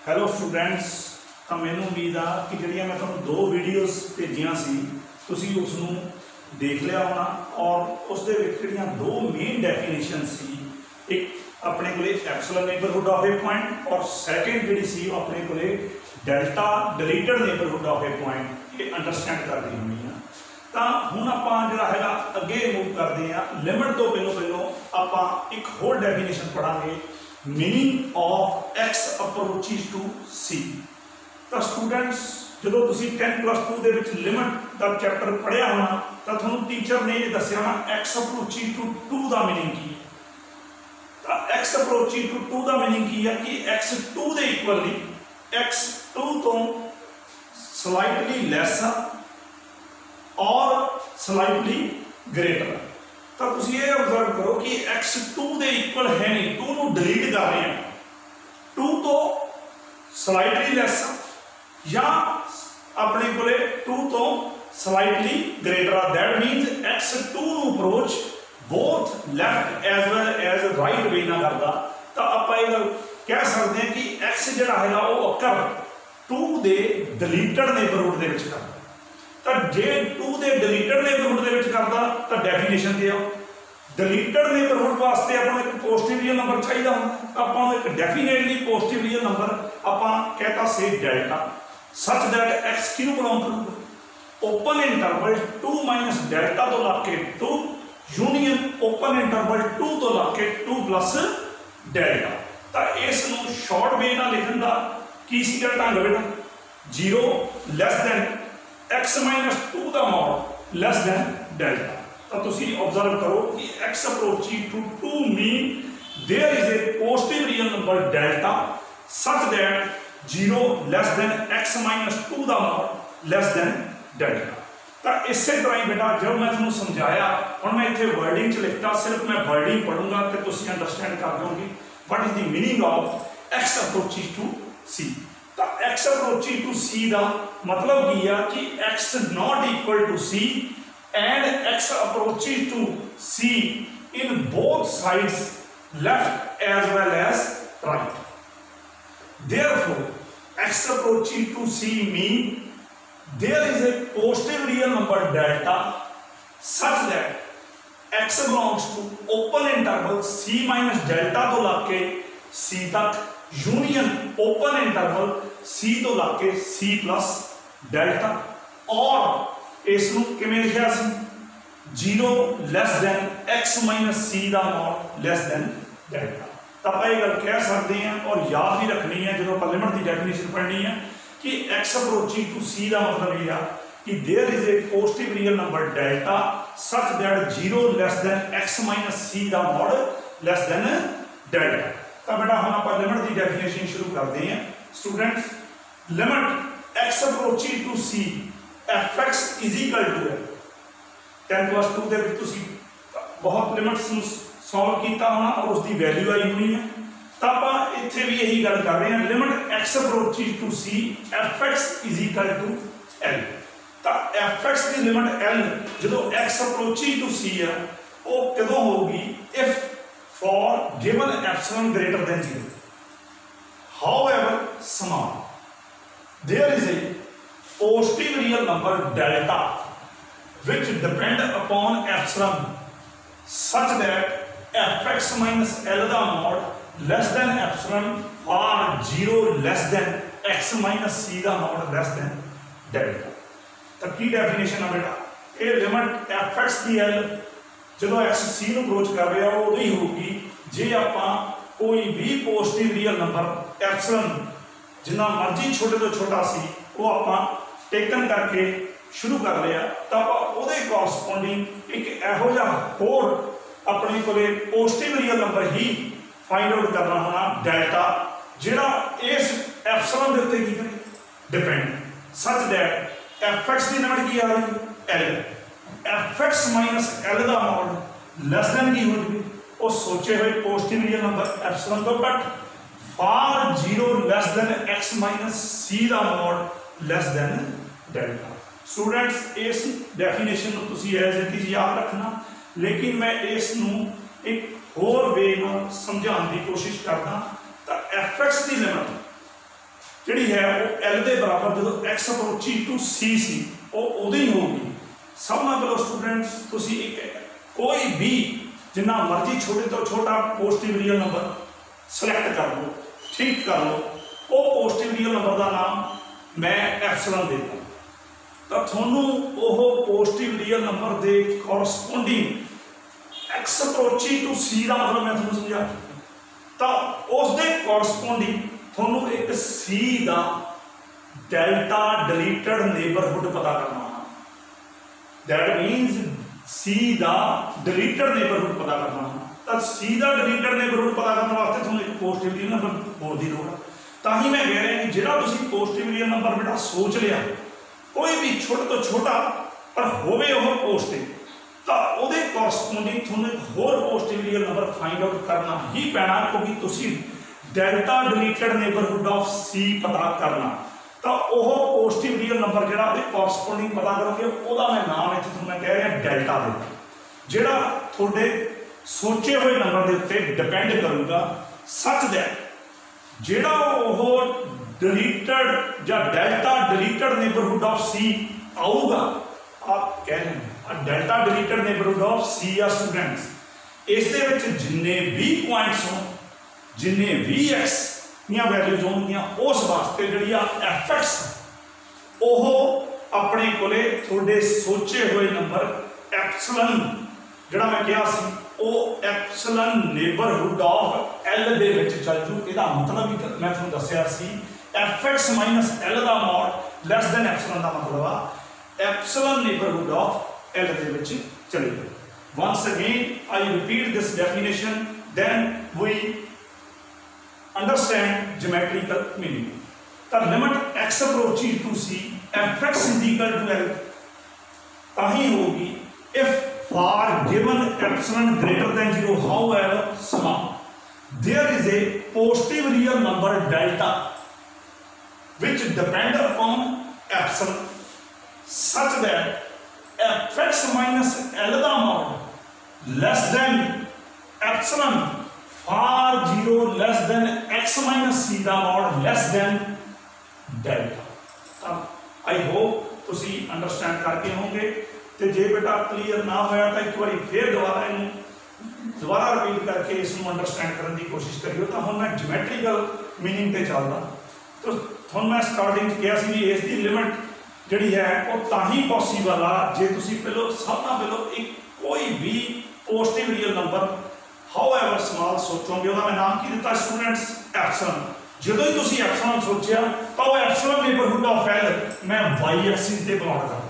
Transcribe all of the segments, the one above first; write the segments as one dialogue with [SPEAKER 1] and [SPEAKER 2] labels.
[SPEAKER 1] Hello students, तो मैनू उम्मीद आ कि जिहड़ियां मैं तुहानूं दो वीडियोज़ भेजियां सी तुसीं उसनूं देख लिया होना और उस दे विच जिहड़ियां दो मेन डेफिनेशन सी, एक अपने कोले epsilon neighbourhood of A point और सैकेंड जिहड़ी सी अपने कोले delta deleted neighbourhood of A point, ये अंडरस्टैंड करनी होनी है। तो हुण आपां जिहड़ा हैगा अगे मूव करते हैं। लिमिट तो पहलों आपां एक होर डेफिनेशन पढ़ांगे, meaning of x approaches to c. तो स्टूडेंट्स जो तुसीं 10+2 दे विच लिमिट का चैप्टर पढ़िया होना तो तुहानूं टीचर ने ये दस्सिया होना एक्स अप्रोचिज टू 2 का मीनिंग की है। तो एक्स अप्रोचिज टू 2 का मीनिंग की है कि एक्स 2 के इक्वली एक्स 2 तो स्लाइटली लैस और स्लाइटली ग्रेटर। तो तुम ये ऑब्जर्व करो कि एक्स 2 के इक्वल है नहीं, 2 को डिलीट कर रहे हैं, 2 तो स्लाइटली लैस या अपने को 2 तो slightly greater. That means x 2 approach both left as well as right वे ना करता। तो आप ये कह सकते हैं कि एक्स जो है वो अकर 2 के डिलीटेड नेबरहुड के करता। तो जे 2 के डिलीटेड नेबरहुड के करता तो डेफिनेशन दे आओ। डिलीटेड नेबरहुड वास्ते आपको एक पॉजिटिव रियल नंबर चाहिए होता, आपको एक डेफिनेटली पॉजिटिव रियल नंबर आप कहता से डेल्टा सच दैट एक्स किनू बिलोंग करूगा ओपन इंटरवल 2 माइनस डेल्टा तो लाके 2 यूनियन ओपन इंटरवल 2 तो लाके 2 प्लस डेल्टा। तो इस शॉर्ट वे ना लिखने का की ढंग बेटा 0 लैस दैन एक्स माइनस 2 का मॉड लैस दैन डेल्टा। तो तुसी ऑब्जर्व करो कि x approaching to 2 mean there is a positive real number delta such that 0 less than x minus 2 का मॉड लैस दैन डेल्टा। तो इसे तरह बेटा जब मैं तुहानूं समझाया हुण मैं इत्थे वर्डिंग च लिखता, सिर्फ मैं वर्डिंग पढ़ूंगा तो तुसी अंडरस्टैंड कर दोगे what is the meaning of x approaching to c. तो एक्स अप्रोचिंग टू सी का मतलब की है कि x not equal to c and x approaching to c in both sides left as well as right. Therefore x approaching to c mean there is a positive real number delta such that x belongs to open interval c minus delta तो लाके c तक union open interval c तो लाके c plus delta. और इसनूं किवें लिखिया सी 0 less then x minus c का mod less than delta. तो आप ये गल कह सकते हैं और याद भी रखनी है जो आप लिमिट की डेफिनेशन पढ़नी है कि एक्स अप्रोचिंग टू सी का मतलब यह कि there is a positive real number delta such that 0 less than x minus c का मॉड लैस दैन डेल्टा। तो बेटा हम आप लिमिट की डेफिनेशन शुरू करते हैं। Students limit x approaching to c f x is equal to 10+2 ਦੇ ਵਿੱਚ ਤੁਸੀਂ बहुत लिमिट्स सॉल्व किया होना और उसकी वैल्यू आई होनी है। तो आप इत्थे भी यही गल कर रहे हैं limit x approaching to c f x is equal to l. तो एफ एक्स की लिमिट एल जो एक्स अप्रोचिंग टू सी है वो कदों होगी if for given epsilon greater than 0 however small there is a positive real number delta which depend upon epsilon such that fx minus l का mod less than epsilon और 0 less than x minus c का mod less than delta। तो की definition है बेटा ये limit fx की l जो x c ਨੂੰ ਅਪਰੋਚ ਕਰ ਰਿਹਾ ਉਹ ਉਦੋਂ ਹੀ ਹੋਊਗੀ ਜੇ ਆਪਾਂ ਕੋਈ ਵੀ ਪੋਜ਼ਿਟਿਵ ਰੀਅਲ ਨੰਬਰ ਐਪਸਿਲਨ ਜਿੰਨਾ ਮਰਜ਼ੀ ਛੋਟੇ ਤੋਂ ਛੋਟਾ ਸੀ ਉਹ ਆਪਾਂ ਟੇਕਨ ਕਰਕੇ शुरू कर लिया तो आप कॉरस्पोंडिंग एक इहो जिहा होर अपने को पॉजिटिव रियल नंबर ही फाइंड आउट करना होना डेल्टा जिहड़ा इस एप्सिलॉन के उत्ते की करे depend such that f x की लिमिट की आ रही l f x minus l का मॉड लैस दैन की हो जाए वो सोचे हुए पॉजिटिव रियल नंबर एप्सिलॉन तो but for 0 less than x minus c का mod less than delta. Students इस डेफिनेशन को तुसी एज इट इज याद रखना, लेकिन मैं इसनूं एक होर वे में समझाने की कोशिश करदा। तो एफ एक्स की लिमिट ਜਿਹੜੀ ਹੈ ਉਹ L ਦੇ ਬਰਾਬਰ ਜਦੋਂ x ਅਪਰੋਚੀ ਟੂ C ਸੀ ਉਹ ਉਦੋਂ ਹੀ ਹੋਊਗੀ। ਸਭ ਨਾਲ ਪਹਿਲਾਂ ਸਟੂਡੈਂਟਸ ਤੁਸੀਂ ਇੱਕ ਕੋਈ ਵੀ ਜਿੰਨਾ ਮਰਜ਼ੀ ਛੋਟੇ ਤੋਂ ਛੋਟਾ ਪੋਜ਼ਿਟਿਵ ਰੀਅਲ ਨੰਬਰ ਸਿਲੈਕਟ ਕਰ ਲਓ, ਠੀਕ ਕਰ ਲਓ, ਉਹ ਪੋਜ਼ਿਟਿਵ ਰੀਅਲ ਨੰਬਰ ਦਾ ਨਾਮ ਮੈਂ ਐਪਸਲਨ ਦੇਤਾ। ਤਾਂ ਤੁਹਾਨੂੰ ਉਹ ਪੋਜ਼ਿਟਿਵ ਰੀਅਲ ਨੰਬਰ ਦੇ ਕੋਰਸਪੋਂਡਿੰਗ x ਅਪਰੋਚੀ ਟੂ C ਦਾ ਮਤਲਬ ਮੈਂ ਤੁਹਾਨੂੰ ਸਮਝਾ ਚੁੱਕਾ। ਤਾਂ ਉਸ ਦੇ ਕੋਰਸਪੋਂਡਿੰਗ ਤੁਹਾਨੂੰ ਇੱਕ C ਦਾ ਡੈਲਟਾ ਡਿਲੀਟਡ ਨੇਬਰਹੁੱਡ ਪਤਾ ਕਰਨਾ। That means C the deleted neighbourhood ਪਤਾ ਕਰਨਾ। ਤਾਂ C ਦਾ ਡਿਲੀਟਡ ਨੇਬਰਹੁੱਡ ਪਤਾ ਕਰਨ ਵਾਸਤੇ ਤੁਹਾਨੂੰ ਇੱਕ ਪੋਜ਼ਿਟਿਵ ਰੀਅਲ ਨੰਬਰ ਹੋਰ ਦੀ ਲੋੜ ਹੈ। ਤਾਂ ਹੀ ਮੈਂ ਕਹਿ ਰਿਹਾ ਕਿ ਜਿਹੜਾ ਤੁਸੀਂ ਪੋਜ਼ਿਟਿਵ ਰੀਅਲ ਨੰਬਰ ਬੇਟਾ ਸੋਚ ਲਿਆ ਕੋਈ ਵੀ ਛੋਟੇ ਤੋਂ ਛੋਟਾ ਪਰ ਹੋਵੇ ਉਹ ਪੋਜ਼ਿਟਿਵ, ਤਾਂ ਉਹਦੇ ਕੋਰਸਪੋਂਡਿੰਗ ਤੁਹਾਨੂੰ ਇੱਕ ਹੋਰ positive real number find out ਕਰਨਾ ਹੀ ਪੈਣਾ, ਕਿਉਂਕਿ ਤੁਸੀਂ delta deleted neighbourhood of C ਪਤਾ ਕਰਨਾ। ਤਾਂ ਉਹ ਪੋਜ਼ਿਟਿਵ ਰੀਅਲ ਨੰਬਰ ਜਿਹੜਾ ਉਹਦੇ ਕੋਰਸਪੋਂਡਿੰਗ ਪਤਾ ਕਰੋਗੇ ਉਹਦਾ ਮੈਂ ਨਾਮ ਇੱਥੇ ਤੁਹਾਨੂੰ ਮੈਂ ਕਹਿ ਰਿਹਾ ਡੈਲਟਾ ਦੇ, ਜਿਹੜਾ ਤੁਹਾਡੇ ਸੋਚੇ ਹੋਏ ਨੰਬਰ ਦੇ ਉੱਤੇ ਡਿਪੈਂਡ ਕਰੂਗਾ। ਸੱਚ ਦਾ ਜਿਹੜਾ ਉਹ ਡਿਲੀਟਡ ਜਾਂ delta deleted neighbourhood of C ਆਊਗਾ, ਆਪ ਕਹਿ ਰਹੇ delta deleted neighbourhood of C ਆ ਸਟੂਡੈਂਟਸ, ਇਸ ਦੇ ਵਿੱਚ ਜਿੰਨੇ ਵੀ ਪੁਆਇੰਟਸ ਹੋਣ, ਜਿੰਨੇ ਵੀ x ਦੀਆਂ ਵੈਲਿਊਜ਼ ਹੋਣਗੀਆਂ, ਉਸ ਵਾਸਤੇ ਜਿਹੜੀ ਆ fx ਉਹ ਆਪਣੇ ਕੋਲੇ ਤੁਹਾਡੇ ਸੋਚੇ ਹੋਏ ਨੰਬਰ ਐਪਸਲਨ ਜਿਹੜਾ ਮੈਂ ਕਿਹਾ ਸੀ ਉਹ ਐਪਸਲਨ ਨੇਬਰਹੁੱਡ ਆਫ L ਦੇ ਵਿੱਚ ਚੱਲ ਜੂ। ਇਹਦਾ ਮਤਲਬ ਹੀ ਮੈਂ ਤੁਹਾਨੂੰ ਦੱਸਿਆ ਸੀ fx ਮਾਈਨਸ L ਦਾ ਮੋਡ ਲੈਸ ਦੈਨ ਐਪਸਲਨ ਦਾ ਮਤਲਬ ਆ ਐਪਸਲਨ ਨੇਬਰਹੁੱਡ ਆਫ L ਦੇ ਵਿੱਚ ਚਲੇ ਜਾਓ। Once again I repeat this definition, then we understand geometrical meaning. The limit x approaching to C fx is equal to L ताही होगी if for given epsilon greater than 0 however small there is a positive real number delta which depend upon epsilon such that fx minus L the mod less than epsilon for 0 less than x minus C the mode less than delta। ਤਾਂ I hope ਤੁਸੀਂ understand ਕਰਕੇ ਹੋਵੋਗੇ, ਤੇ ਜੇ ਬੇਟਾ clear ਨਾ ਹੋਇਆ ਤਾਂ ਇੱਕ ਵਾਰੀ ਫੇਰ ਦੁਬਾਰਾ ਰਿਪੀਟ ਕਰਕੇ ਇਸ ਨੂੰ ਅੰਡਰਸਟੈਂਡ ਕਰਨ ਦੀ ਕੋਸ਼ਿਸ਼ ਕਰਿਓ। ਤਾਂ ਹੁਣ ਮੈਂ ਜਿਓਮੈਟ੍ਰੀਕਲ ਮੀਨਿੰਗ ਤੇ ਚੱਲਦਾ। ਤਾਂ ਤੁਹਾਨੂੰ ਮੈਂ ਸਟਾਰਟਿੰਗ 'ਚ ਕਿਹਾ ਸੀ ਵੀ ਇਸ ਦੀ ਲਿਮਿਟ ਜਿਹੜੀ ਹੈ ਉਹ ਤਾਂ ਹੀ ਪੋਸੀਬਲ ਆ ਜੇ ਤੁਸੀਂ ਪਹਿਲਾਂ ਸਭ ਤੋਂ ਪਹਿਲਾਂ ਇੱਕ ਕੋਈ ਵੀ positive real number however small ਸੋਚੋਗੇ। ਉਹਦਾ ਮੈਂ ਨਾਮ ਕੀ ਦਿੱਤਾ ਸਟੂਡੈਂਟਸ? ਐਪਸਲਨ। ਜਦੋਂ ਹੀ ਤੁਸੀਂ ਐਪਸਲਨ ਸੋਚਿਆ ਤਾਂ ਉਹ ਐਪਸਲਨ ਨੇਬਰਹੁੱਡ ਆਫ L ਮੈਂ y ਐਕਸਿਸ ਤੇ ਪਲਾਟ ਕਰ ਲਿਆ।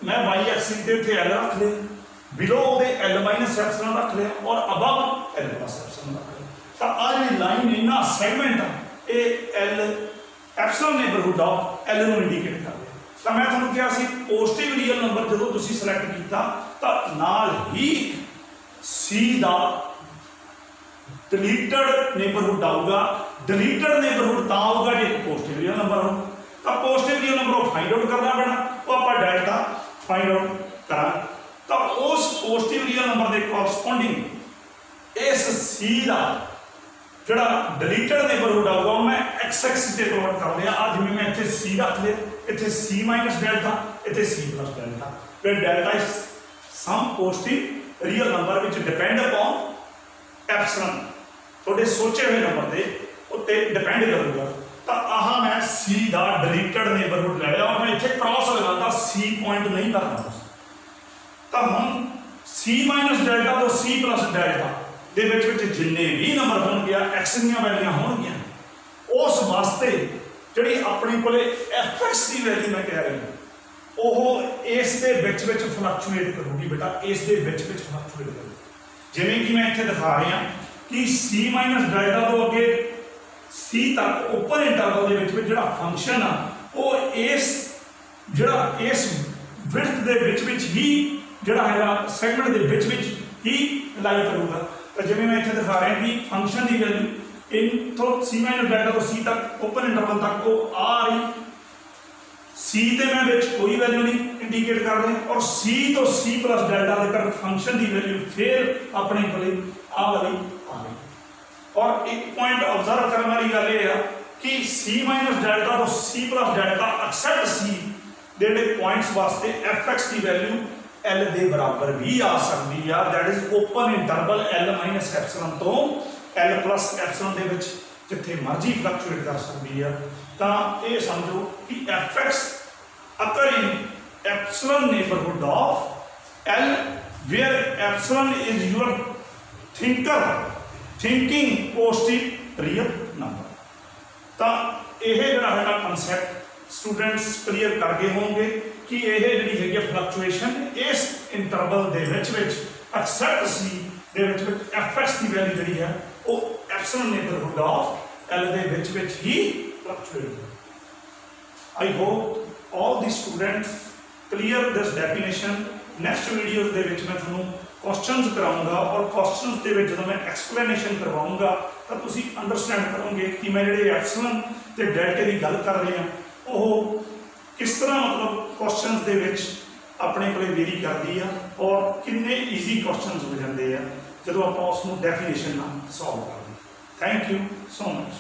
[SPEAKER 1] मैं y एक्सिस पे थे L रख लिया, बिलो ਉਹਦੇ L माइनस एप्सिलॉन रख लिया और अबव L प्लस एप्सिलॉन रख लिया। ਤਾਂ ਆ ਜਿਹੜੀ ਲਾਈਨ ਇਹਨਾਂ ਸੈਗਮੈਂਟ ਆ ਇਹ L epsilon neighbourhood of L ਨੂੰ ਇੰਡੀਕੇਟ ਕਰਦਾ। ਤਾਂ ਮੈਂ ਤੁਹਾਨੂੰ ਕਿਹਾ ਸੀ ਪੋਜ਼ਿਟਿਵ ਰੀਅਲ ਨੰਬਰ ਜਦੋਂ ਤੁਸੀਂ ਸਿਲੈਕਟ ਕੀਤਾ ਤਾਂ ਨਾਲ ਹੀ C ਦਾ ਡਿਲੀਟਡ ਨੇਬਰਹੁੱਡ ਆਊਗਾ। ਡਿਲੀਟਡ ਨੇਬਰਹੁੱਡ ਤਾਂ ਆਊਗਾ ਜੇ ਪੋਜ਼ਿਟਿਵ ਰੀਅਲ ਨੰਬਰ ਹੋ। ਤਾਂ positive real number find out ਕਰਨਾ ਪੈਣਾ, ਉਹ ਆਪਾਂ ਡੈਲਟਾ फाइंड आउट करा। तो उस पॉजिटिव रियल नंबर के कोरस्पोंडिंग इस C का जोड़ा डिलीटेड नेबरहुड आऊगा मैं एक्स एक्सिस से प्लॉट कर लिया। आज जिम्मे मैं इतने C रख लिया, इतने C माइनस डेल्टा, इतने C प्लस डेल्टा। फिर delta is some positive real number which depend upon epsilon थोड़े सोचे हुए नंबर के उत्ते डिपेंड करूँगा। तो आह मैं C का डिलीटेड नेबरहुड ले लिया और मैं इतने क्रॉस लगाता C पॉइंट नहीं करना। तो हम C माइनस डेल्टा तो C प्लस डेल्टा दे विच जिन्ने भी नंबर होणगे एक्स दी वैल्यूआं होणगियां उस वास्ते जिहड़ी अपने कोले fx की वैल्यू मैं कह रहा ओह इस दे विच फ्लक्चुएट करूगी बेटा, इस दे विच फ्लक्चुएट करूगी। जिवें कि मैं इत्थे दिखा रहा कि C माइनस डेल्टा तो अगे C तक ओपन इंटरवल दे विच जिहड़ा फंक्शन आ वो इस जिहड़ा इस विड्थ दे विच ही जिहड़ा हैगा सैगमेंट दे विच ही लाई करूगा। तो जिवें मैं इत्थे दिखा रहा कि फंक्शन की वैल्यू इन तो C माइनस डेल्टा तो C तक ओपन इंटरवल तक वो आ रही C ते मैं विच कोई वैल्यू नहीं इंडिकेट कर रहा और C तो C प्लस डेल्टा तक फंक्शन की वैल्यू फिर अपने कोले आ वाली आ गई। और एक पॉइंट ऑब्जर्व करने वाली गल यह है कि C माइनस डेल्टा तो C plus delta except C ਦੇ ਜਿਹੜੇ ਪੁਆਇੰਟਸ ਵਾਸਤੇ fx ਦੀ ਵੈਲਿਊ l ਦੇ ਬਰਾਬਰ ਵੀ ਆ ਸਕਦੀ ਆ। That is open interval l minus epsilon ਤੋਂ l ਪਲਸ ਐਪਸਲਨ ਦੇ ਵਿੱਚ ਜਿੱਥੇ ਮਰਜ਼ੀ ਫਲਕਚੁਏਟ ਕਰ ਸਕਦੀ ਆ। ਤਾਂ ਇਹ ਸਮਝੋ ਕਿ fx occur in epsilon neighborhood of l where epsilon is your thinking positive real number। ਤਾਂ ਇਹ ਜਿਹੜਾ ਹੈਗਾ ਕਨਸੈਪਟ स्टूडेंट्स क्लीयर कर गए होंगे कि यह जी है फ्लक्चुएशन इस इंटरवल के एक्सेप्ट सी एफ एक्स की वैल्यू जी है वो एप्सिलॉन नेबरहुड ऑफ एल के ही fluctuate. I hope all the students clear this definition. Next video के मैं थोड़ा क्वेश्चनस कराऊंगा और क्वेश्चनस के जो मैं एक्सप्लेनेशन करवाऊंगा तो तुम अंडरस्टैंड करोगे कि मैं जो एप्सिलॉन ते डेल्टे की गल कर रहे हैं ਉਹ किस तरह मतलब क्वेश्चनस ਦੇ ਵਿੱਚ ਆਪਣੇ ਕੋਲੇ ਵੇਰੀ ਕਰਦੀ ਆ ਔਰ ਕਿੰਨੇ ਈਜ਼ੀ ਕੁਐਸਚਨਸ ਹੋ ਜਾਂਦੇ ਆ ਜਦੋਂ ਆਪਾਂ ਉਸ ਨੂੰ ਡੈਫੀਨੇਸ਼ਨ ਨਾਲ ਸੋਲਵ ਕਰਦੇ। Thank you so much.